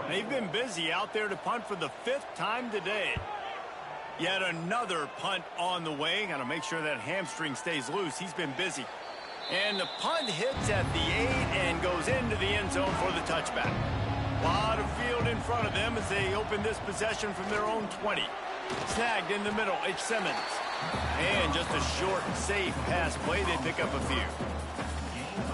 S1: They've been busy out there to punt for the 5th time today. Yet another punt on the way. Got to make sure that hamstring stays loose. He's been busy. And the punt hits at the 8 and goes into the end zone for the touchback. A lot of field in front of them as they open this possession from their own 20. Snagged in the middle, it's Simmons. And just a short, safe pass play, they pick up a few.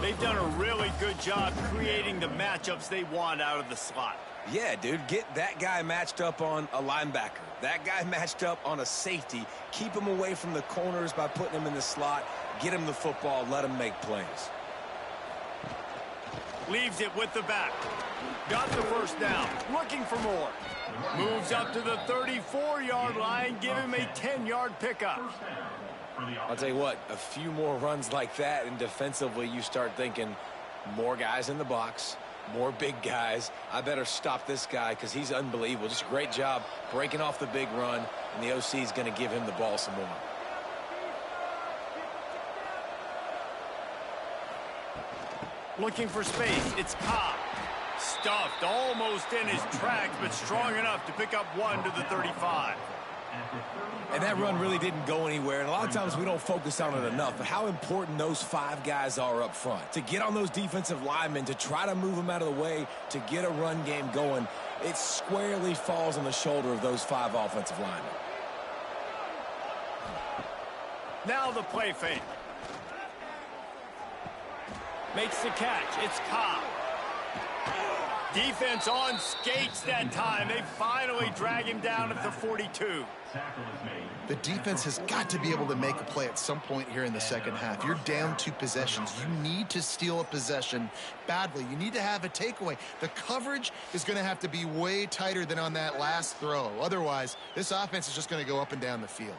S1: They've done a really good job creating the matchups they want out of the slot.
S3: Yeah, dude, get that guy matched up on a linebacker. That guy matched up on a safety. Keep him away from the corners by putting him in the slot. Get him the football. Let him make plays.
S1: Leaves it with the back. Got the 1st down. Looking for more. Moves up to the 34-yard line. Give him a 10-yard pickup.
S3: I'll tell you what, a few more runs like that, and defensively you start thinking more guys in the box, more big guys. I better stop this guy because he's unbelievable. Just a great job breaking off the big run, and the OC is going to give him the ball some more.
S1: Looking for space. It's Cobb. Stuffed almost in his tracks, but strong enough to pick up 1 to the 35.
S3: And that run really didn't go anywhere. And a lot of times we don't focus on it enough. But how important those 5 guys are up front. To get on those defensive linemen, to try to move them out of the way, to get a run game going, it squarely falls on the shoulder of those 5 offensive linemen.
S1: Now the play fake. Makes the catch. It's Cobb. Defense on skates that time. They finally drag him down at the 42.
S2: The defense has got to be able to make a play at some point here in the second half. You're down 2 possessions. You need to steal a possession badly. You need to have a takeaway. The coverage is going to have to be way tighter than on that last throw. Otherwise, this offense is just going to go up and down the field.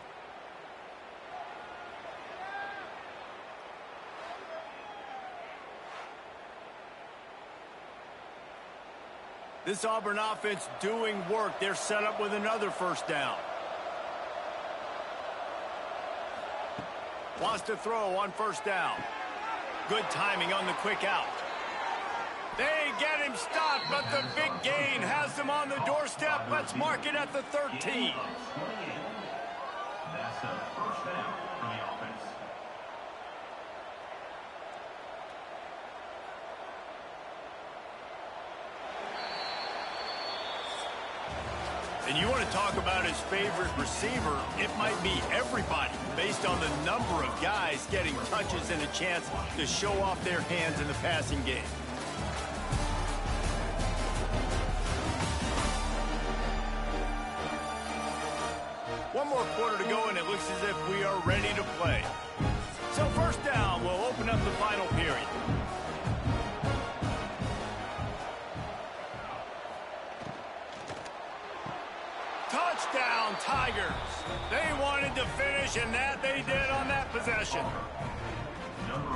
S1: This Auburn offense doing work. They're set up with another 1st down. Wants to throw on 1st down. Good timing on the quick out. They get him stopped, but the big gain has them on the doorstep. Let's mark it at the 13.
S4: That's a 1st down for the offense.
S1: And you want to talk about his favorite receiver, it might be everybody based on the number of guys getting touches and a chance to show off their hands in the passing game. One more quarter to go, and it looks as if we are ready to play. So 1st down will open up the final period. down, Tigers. They wanted to finish, and that they did on that possession.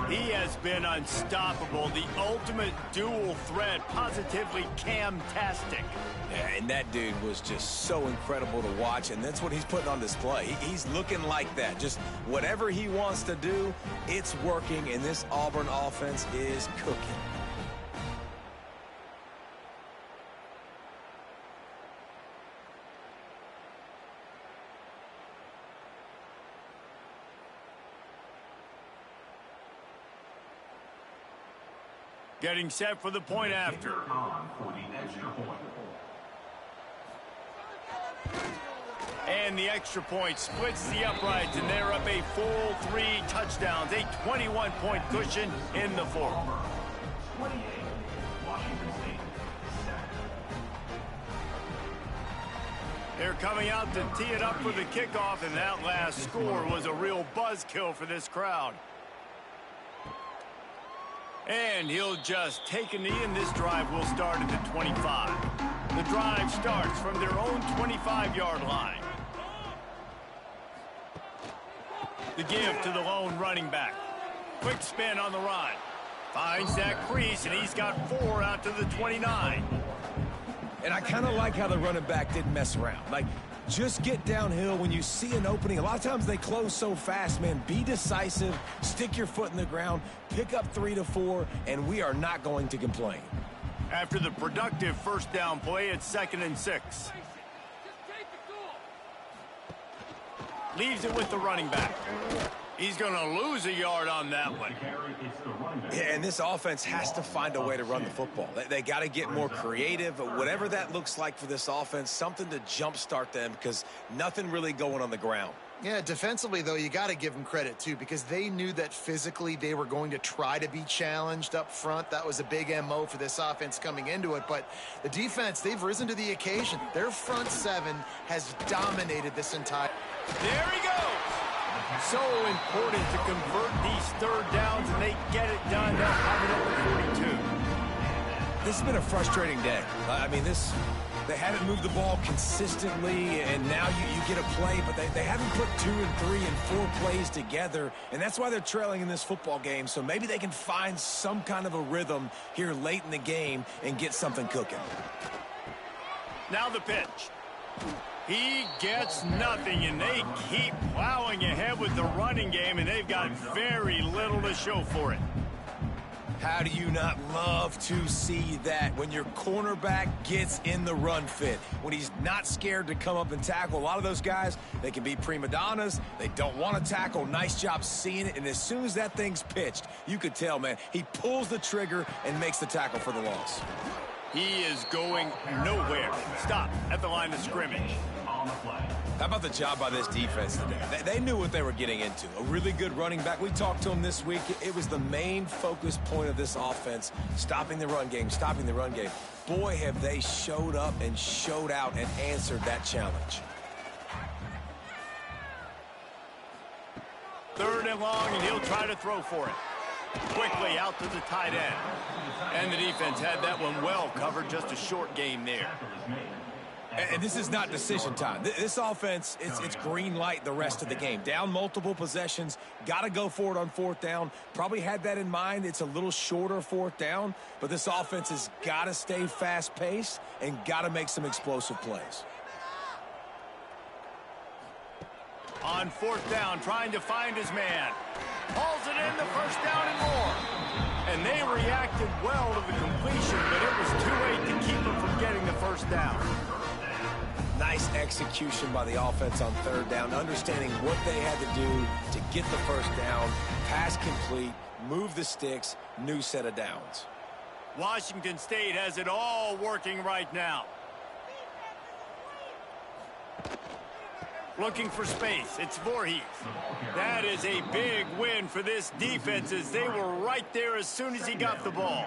S1: He has been unstoppable, the ultimate dual threat, positively Cam-tastic.
S3: Yeah, and that dude was just so incredible to watch, and that's what he's putting on display. He's looking like that. Just whatever he wants to do, it's working, and this Auburn offense is cooking.
S1: Getting set for the point after.
S4: On for the extra point.
S1: And the extra point splits the uprights, and they're up a full 3 touchdowns, a 21-point cushion in the fourth.
S4: 28, Washington State, 7.
S1: They're coming out to tee it up for the kickoff, and that last score was a real buzzkill for this crowd. And he'll just take a knee, and this drive will start at the 25. The drive starts from their own 25-yard line. The give to the lone running back. Quick spin on the run. Finds that crease, and he's got 4 out to the 29.
S3: And I kind of like how the running back didn't mess around. Like, just get downhill when you see an opening. A lot of times they close so fast, man. Be decisive, stick your foot in the ground, pick up 3 to 4, and we are not going to complain.
S1: After the productive first down play, it's 2nd and 6. Leaves it with the running back. He's going to lose a yard on that one.
S3: Yeah, and this offense has to find a way to run the football. They got to get more creative. Whatever that looks like for this offense, something to jumpstart them because nothing really going on the ground.
S2: Yeah, defensively, though, you got to give them credit, too, because they knew that physically they were going to try to be challenged up front. That was a big MO for this offense coming into it. But the defense, they've risen to the occasion. Their front 7 has dominated this entire...
S1: There he goes. So important to convert these third downs, and they get it done. They'll have it up to 42.
S3: This has been a frustrating day. I mean, they haven't moved the ball consistently, and now you get a play, but they haven't put 2 and 3 and 4 plays together, and that's why they're trailing in this football game. So maybe they can find some kind of a rhythm here late in the game and get something cooking.
S1: Now the pitch. He gets nothing, and they keep plowing ahead with the running game, and they've got very little to show for it.
S3: How do you not love to see that when your cornerback gets in the run fit, when he's not scared to come up and tackle? A lot of those guys, they can be prima donnas. They don't want to tackle. Nice job seeing it, and as soon as that thing's pitched, you could tell, man, he pulls the trigger and makes the tackle for the loss.
S1: He is going nowhere. Stop at the line of scrimmage.
S3: How about the job by this defense today? They knew what they were getting into. A really good running back. We talked to him this week. It was the main focus point of this offense, stopping the run game, stopping the run game. Boy, have they showed up and showed out and answered that challenge.
S1: 3rd and long, and he'll try to throw for it. Quickly out to the tight end. And the defense had that one well covered, just a short game there.
S3: And this is not decision time. This offense, it's green light the rest of the game. Down multiple possessions, got to go for it on 4th down. Probably had that in mind. It's a little shorter 4th down, but this offense has got to stay fast-paced and got to make some explosive plays.
S1: On 4th down, trying to find his man. Hauls it in, the first down and more. And they reacted well to the completion, but it was too late to keep them from getting the first down.
S3: Nice execution by the offense on 3rd down, understanding what they had to do to get the first down, pass complete, move the sticks, new set of downs.
S1: Washington State has it all working right now. Looking for space. It's Voorhees. That is a big win for this defense, as they were right there as soon as he got the ball.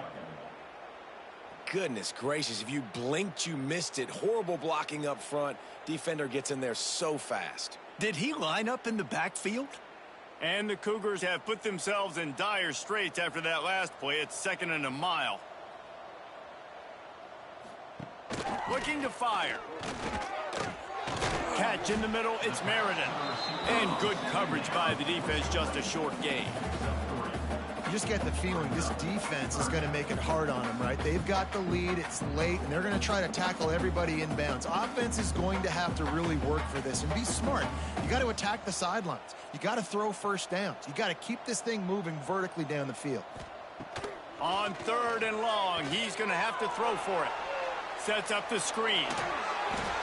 S3: Goodness gracious, if you blinked, you missed it. Horrible blocking up front. Defender gets in there so fast.
S1: Did he line up in the backfield? And the Cougars have put themselves in dire straits after that last play. It's 2nd and a mile. Looking to fire. catch in the middle. It's Meriden. And good coverage by the defense, just a short gain.
S2: You just get the feeling this defense is going to make it hard on them, right? They've got the lead. It's late, and they're going to try to tackle everybody inbounds. Offense is going to have to really work for this and be smart. You got to attack the sidelines. You got to throw first downs. You got to keep this thing moving vertically down the field.
S1: On 3rd and long, he's going to have to throw for it. Sets up the screen.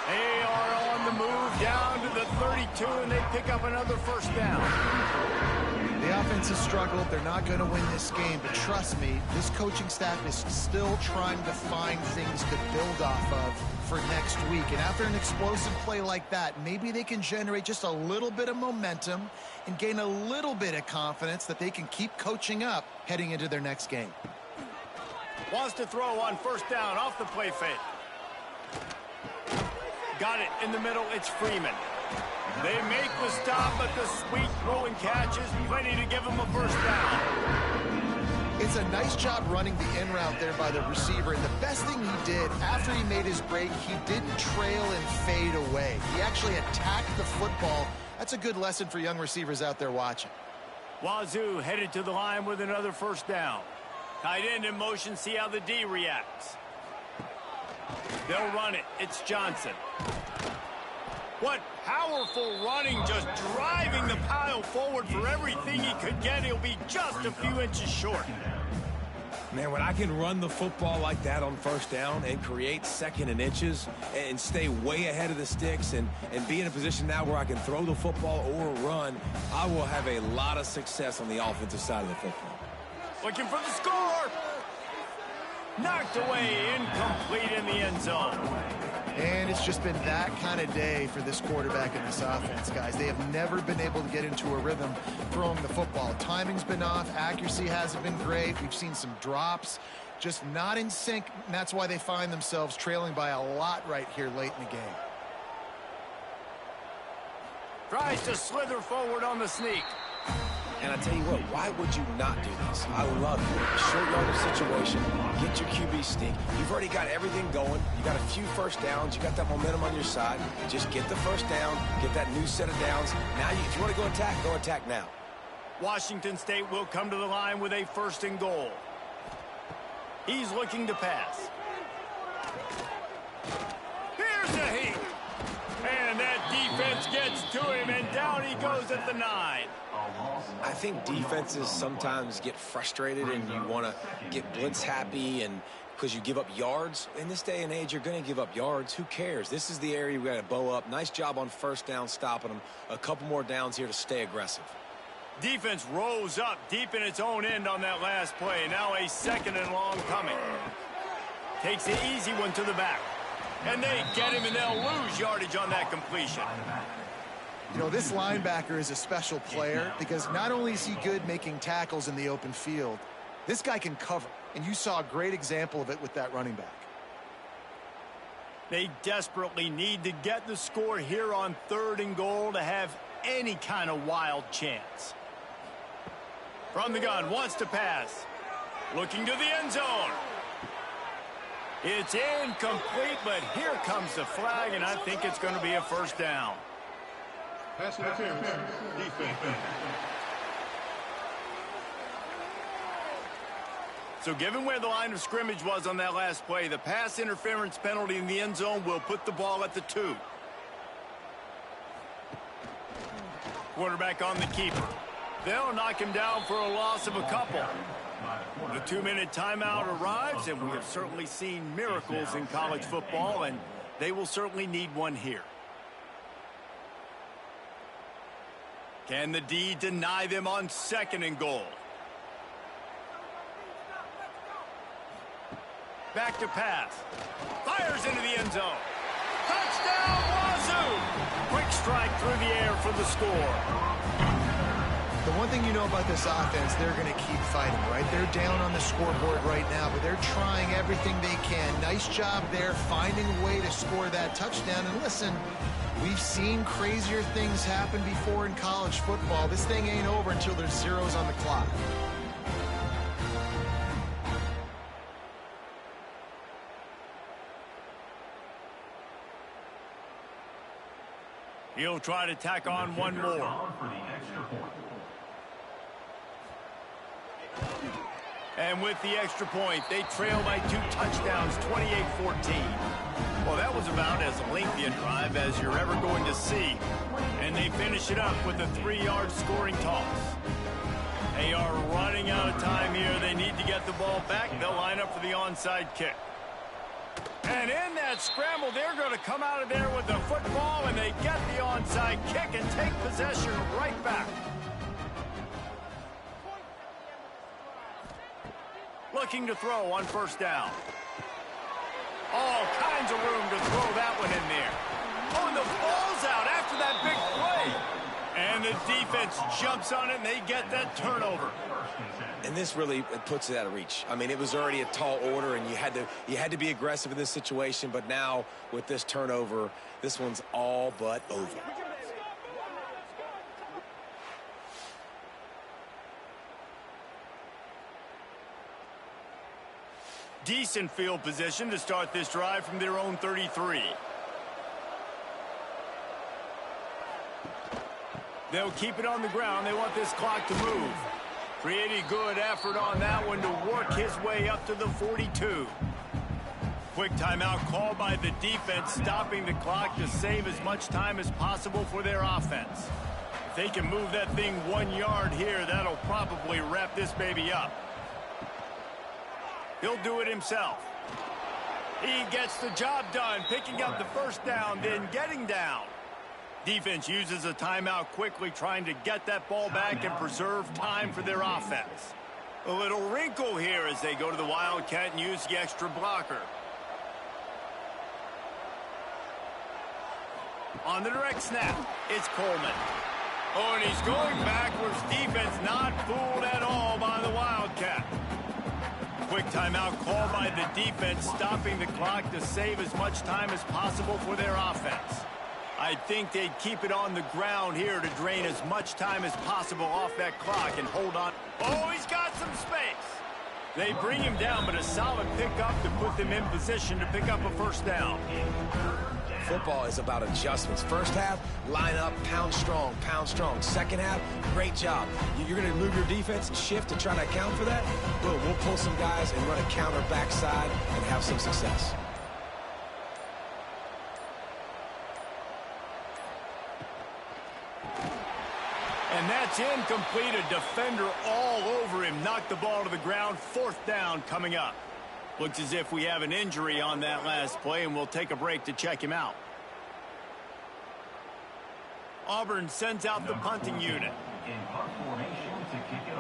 S1: They are on the move down to the 32, and they pick up another first down.
S2: The offense has struggled. They're not going to win this game, but trust me, this coaching staff is still trying to find things to build off of for next week. And after an explosive play like that, maybe they can generate just a little bit of momentum and gain a little bit of confidence that they can keep coaching up heading into their next game.
S1: Wants to throw on first down off the play fake. Got it in the middle. It's Freeman. They make the stop, but the sweet throw and catch is plenty to give them a first down.
S2: It's a nice job running the in route there by the receiver, and the best thing he did after he made his break, he didn't trail and fade away. He actually attacked the football. That's a good lesson for young receivers out there watching.
S1: Wazoo headed to the line with another first down. Tight end in motion, see how the D reacts. They'll run it. It's Johnson. What powerful running, just driving the pile forward for everything he could get. He'll be just a few inches short.
S3: Man, when I can run the football like that on first down and create second and inches and stay way ahead of the sticks and be in a position now where I can throw the football or run, I will have a lot of success on the offensive side of the football.
S1: Looking for the score. Knocked away, incomplete in the end zone.
S2: And it's just been that kind of day for this quarterback and this offense, guys. They have never been able to get into a rhythm throwing the football. Timing's been off. Accuracy hasn't been great. We've seen some drops, just not in sync, and that's why they find themselves trailing by a lot right here late in the game.
S1: Tries to slither forward on the sneak.
S3: And I tell you what, why would you not do this? I love it. Short yardage situation. Get your QB sneak. You've already got everything going. You got a few first downs. You got that momentum on your side. Just get the first down. Get that new set of downs. Now, if you want to go attack now.
S1: Washington State will come to the line with a 1st and goal. He's looking to pass. Here's a heat. And that defense gets to him, and down he goes at the 9.
S3: I think defenses sometimes get frustrated and you want to get blitz happy and because you give up yards. In this day and age, you're going to give up yards. Who cares? This is the area we got to bow up. Nice job on first down stopping them. A couple more downs here to stay aggressive.
S1: Defense rose up deep in its own end on that last play. Now a 2nd and long coming. Takes the easy one to the back. And they get him, and they'll lose yardage on that completion.
S2: You know, this linebacker is a special player because not only is he good making tackles in the open field, this guy can cover. And you saw a great example of it with that running back.
S1: They desperately need to get the score here on 3rd and goal to have any kind of wild chance. From the gun, wants to pass. Looking to the end zone. It's incomplete, but here comes the flag, and I think it's going to be a first down.
S5: Pass interference. Defense.
S1: So given where the line of scrimmage was on that last play, the pass interference penalty in the end zone will put the ball at the 2. Quarterback on the keeper. They'll knock him down for a loss of a couple. The 2-minute timeout arrives, and we have certainly seen miracles in college football, and they will certainly need one here. Can the D deny them on 2nd and goal? Back to pass. Fires into the end zone. Touchdown, Wazoo! Quick strike through the air for the score.
S2: The one thing you know about this offense, they're going to keep fighting, right? They're down on the scoreboard right now, but they're trying everything they can. Nice job there, finding a way to score that touchdown. And listen, we've seen crazier things happen before in college football. This thing ain't over until there's zeros on the clock.
S1: He'll try to tack on one more.
S4: For the extra point.
S1: And with the extra point, they trail by 2 touchdowns, 28-14. Well, that was about as lengthy a drive as you're ever going to see. And they finish it up with a 3-yard scoring toss. They are running out of time here. They need to get the ball back. They'll line up for the onside kick. And in that scramble, they're going to come out of there with the football, and they get the onside kick and take possession right back. Looking to throw on first down. All kinds of room to throw that one in there. Oh, and the ball's out after that big play. And the defense jumps on it, and they get that turnover.
S3: And this really puts it out of reach. I mean, it was already a tall order, and you had to be aggressive in this situation. But now with this turnover, this one's all but over.
S1: Decent field position to start this drive from their own 33. They'll keep it on the ground. They want this clock to move. Pretty good effort on that one to work his way up to the 42. Quick timeout called by the defense, stopping the clock to save as much time as possible for their offense. If they can move that thing 1 yard here, that'll probably wrap this baby up. He'll do it himself. He gets the job done, picking up the first down, then getting down. Defense uses a timeout quickly, trying to get that ball back and preserve time for their offense. A little wrinkle here as they go to the Wildcat and use the extra blocker. On the direct snap, it's Coleman. Oh, and he's going backwards. Defense not fooled at all by the Wildcat. Quick timeout called by the defense, stopping the clock to save as much time as possible for their offense. I think they'd keep it on the ground here to drain as much time as possible off that clock and hold on. Oh, he's got some space. They bring him down, but a solid pickup to put them in position to pick up a first down.
S3: Football is about adjustments. First half, line up, pound strong, pound strong. Second half, great job. You're going to move your defense and shift to try to account for that? Boom, we'll pull some guys and run a counter backside and have some success.
S1: And that's incomplete. A defender all over him. Knocked the ball to the ground. Fourth down coming up. Looks as if we have an injury on that last play, and we'll take a break to check him out. Auburn sends out the punting unit.
S4: In punt formation to kick it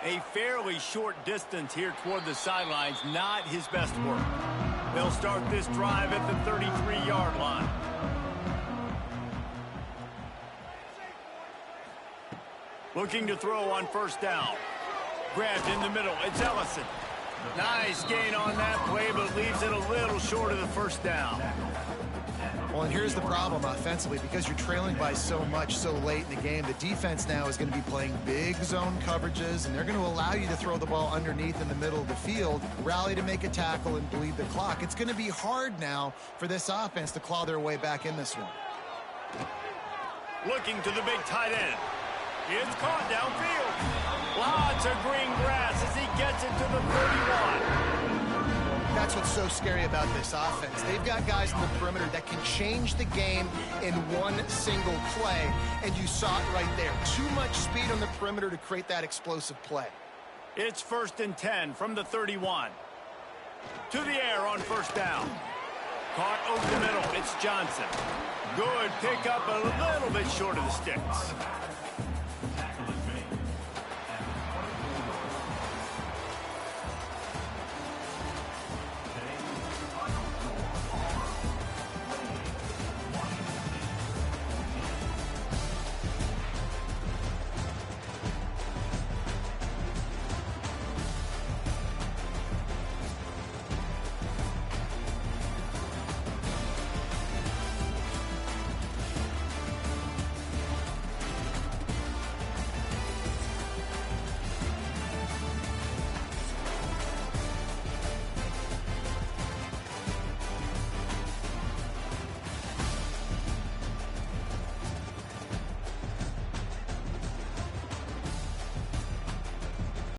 S4: away.
S1: A fairly short distance here toward the sidelines. Not his best work. They'll start this drive at the 33-yard line. Looking to throw on first down. Grabbed in the middle. It's Ellison. Nice gain on that play, but leaves it a little short of the first down.
S2: Well, and here's the problem offensively. Because you're trailing by so much so late in the game, the defense now is going to be playing big zone coverages, and they're going to allow you to throw the ball underneath in the middle of the field, rally to make a tackle, and bleed the clock. It's going to be hard now for this offense to claw their way back in this one.
S1: Looking to the big tight end. It's caught downfield. Lots of green grass as he gets it to the 31.
S2: That's what's so scary about this offense. They've got guys in the perimeter that can change the game in one single play, and you saw it right there. Too much speed on the perimeter to create that explosive play.
S1: It's 1st and 10 from the 31. To the air on first down. Caught over the middle. It's Johnson. Good pickup, a little bit short of the sticks.